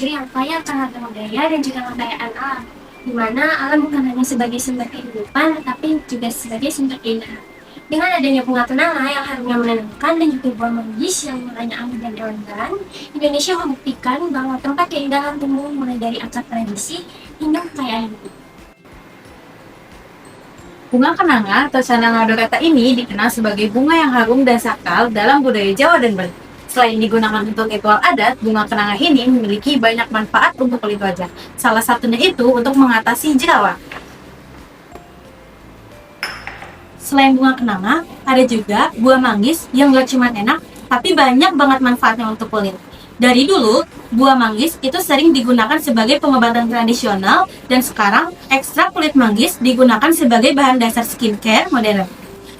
negeri yang kaya akan harta budaya dan juga kekayaan alam, di mana alam bukan hanya sebagai sumber kehidupan, tetapi juga sebagai sumber keindahan. Dengan adanya bunga kenanga yang harumnya menenangkan dan juga buah manggis yang warnanya anget dan elegan, Indonesia membuktikan bahwa tempat keindahan tumbuh mulai dari akar tradisi hingga kekayaan hidup. Bunga kenanga atau Cananga dorata ini dikenal sebagai bunga yang harum dan sakral dalam budaya Jawa dan Bali. Selain digunakan untuk ritual adat, bunga kenanga ini memiliki banyak manfaat untuk kulit wajah. Salah satunya itu untuk mengatasi jerawat. Selain bunga kenanga, ada juga buah manggis yang gak cuma enak, tapi banyak banget manfaatnya untuk kulit. Dari dulu, buah manggis itu sering digunakan sebagai pengobatan tradisional dan sekarang ekstrak kulit manggis digunakan sebagai bahan dasar skincare modern.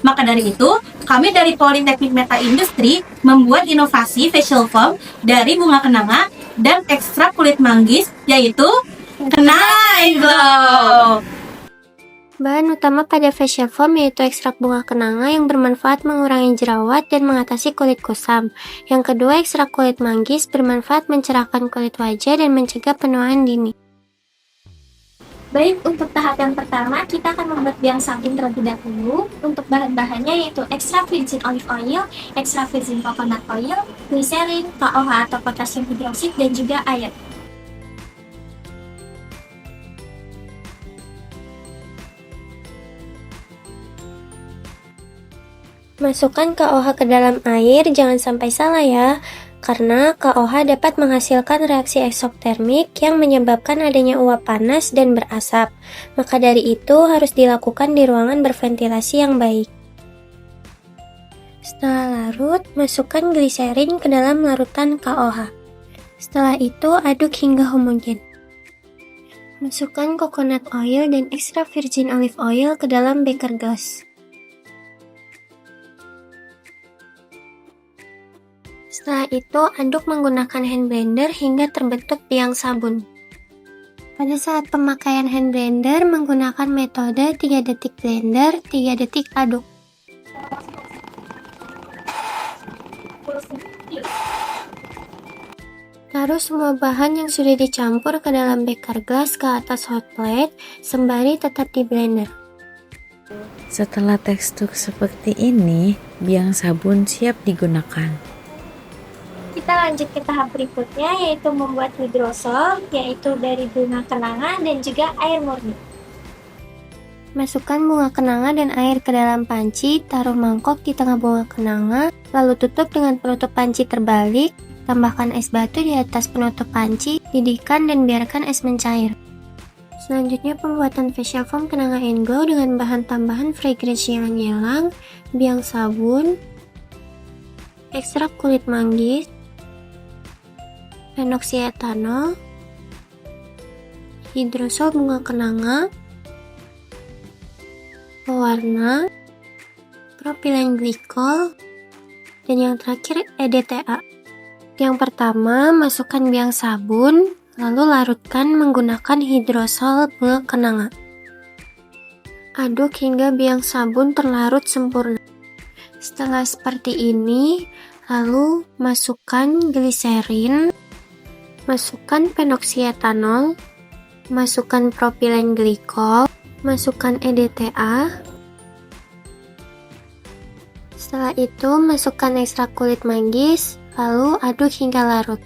Maka dari itu, kami dari Politeknik Meta Industri membuat inovasi facial foam dari bunga kenanga dan ekstrak kulit manggis, yaitu Kenanga and Glow. Bahan utama pada facial foam yaitu ekstrak bunga kenanga yang bermanfaat mengurangi jerawat dan mengatasi kulit kusam. Yang kedua, ekstrak kulit manggis bermanfaat mencerahkan kulit wajah dan mencegah penuaan dini. Baik, untuk tahap yang pertama, kita akan membuat biang sabun terlebih dahulu. Untuk bahan-bahannya yaitu extra virgin olive oil, extra virgin coconut oil, glycerin, KOH atau potassium hydroxide, dan juga air. Masukkan KOH ke dalam air, jangan sampai salah ya, karena KOH dapat menghasilkan reaksi eksothermik yang menyebabkan adanya uap panas dan berasap. Maka dari itu harus dilakukan di ruangan berventilasi yang baik. Setelah larut, masukkan gliserin ke dalam larutan KOH. Setelah itu aduk hingga homogen. Masukkan coconut oil dan extra virgin olive oil ke dalam beker gelas. Setelah itu, aduk menggunakan hand blender hingga terbentuk biang sabun. Pada saat pemakaian hand blender, menggunakan metode 3 detik blender, 3 detik aduk. Taruh semua bahan yang sudah dicampur ke dalam beker gas ke atas hot plate, sembari tetap di blender. Setelah tekstur seperti ini, biang sabun siap digunakan. Kita lanjut ke tahap berikutnya, yaitu membuat hidrosol, yaitu dari bunga kenanga dan juga air murni. Masukkan bunga kenanga dan air ke dalam panci, taruh mangkok di tengah bunga kenanga, lalu tutup dengan penutup panci terbalik, tambahkan es batu di atas penutup panci, didihkan dan biarkan es mencair. Selanjutnya pembuatan facial foam Kenanga and Glow dengan bahan tambahan fragrance ylang-ylang, biang sabun, ekstrak kulit manggis, phenoxyetanol, hidrosol bunga kenanga, pewarna, propylen glycol, dan yang terakhir EDTA. Yang pertama, masukkan biang sabun, lalu larutkan menggunakan hidrosol bunga kenanga. Aduk hingga biang sabun terlarut sempurna. Setelah seperti ini, lalu masukkan gliserin, masukkan phenoxyetanol, masukkan propylen glycol, masukkan EDTA. Setelah itu, masukkan ekstrak kulit manggis, lalu aduk hingga larut.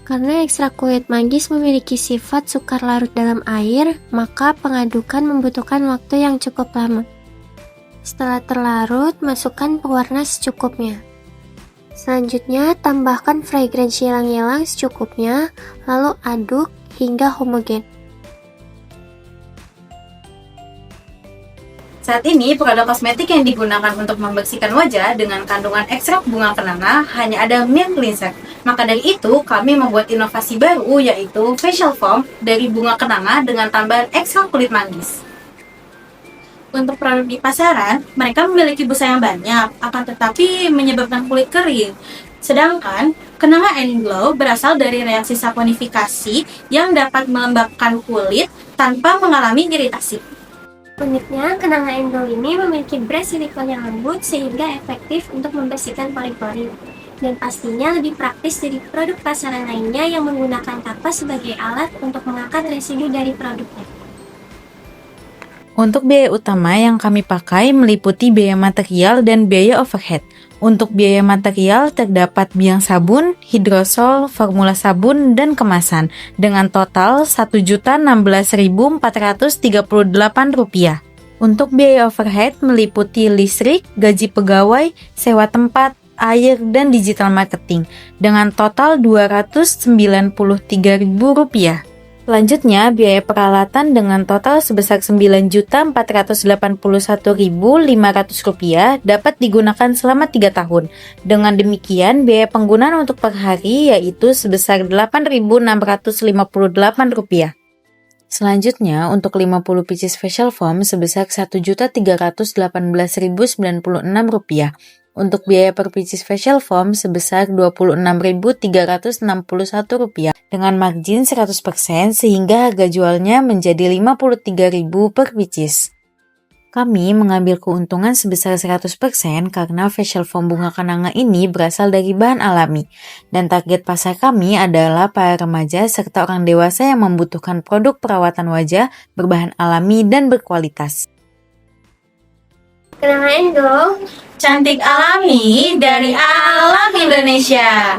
Karena ekstrak kulit manggis memiliki sifat sukar larut dalam air, maka pengadukan membutuhkan waktu yang cukup lama. Setelah terlarut, masukkan pewarna secukupnya. Selanjutnya, tambahkan fragrance ylang-ylang secukupnya, lalu aduk hingga homogen. Saat ini, produk kosmetik yang digunakan untuk membersihkan wajah dengan kandungan ekstrak bunga kenanga hanya ada milk cleanser. Maka dari itu, kami membuat inovasi baru yaitu facial foam dari bunga kenanga dengan tambahan ekstrak kulit manggis. Untuk produk di pasaran, mereka memiliki busa yang banyak, akan tetapi menyebabkan kulit kering. Sedangkan, Kenanga and Glow berasal dari reaksi saponifikasi yang dapat melembabkan kulit tanpa mengalami iritasi. Uniknya, Kenanga and Glow ini memiliki brush silikon yang lembut sehingga efektif untuk membersihkan pori-pori. dan pastinya lebih praktis dari produk pasaran lainnya yang menggunakan kapas sebagai alat untuk mengangkat residu dari produknya. Untuk biaya utama yang kami pakai meliputi biaya material dan biaya overhead. Untuk biaya material terdapat biang sabun, hidrosol, formula sabun, dan kemasan dengan total Rp1.016.438. Untuk biaya overhead meliputi listrik, gaji pegawai, sewa tempat, air, dan digital marketing dengan total Rp293.000. Selanjutnya, biaya peralatan dengan total sebesar Rp9.481.500 dapat digunakan selama 3 tahun. Dengan demikian, biaya penggunaan untuk per hari yaitu sebesar Rp8.658. Selanjutnya, untuk 50 pieces facial foam sebesar Rp1.318.096. Untuk biaya per pieces facial foam sebesar Rp26.361 dengan margin 100% sehingga harga jualnya menjadi Rp53.000 per pieces. Kami mengambil keuntungan sebesar 100% karena facial foam bunga kenanga ini berasal dari bahan alami dan target pasar kami adalah para remaja serta orang dewasa yang membutuhkan produk perawatan wajah berbahan alami dan berkualitas. Kenanga Endo, Cantik alami dari alam Indonesia.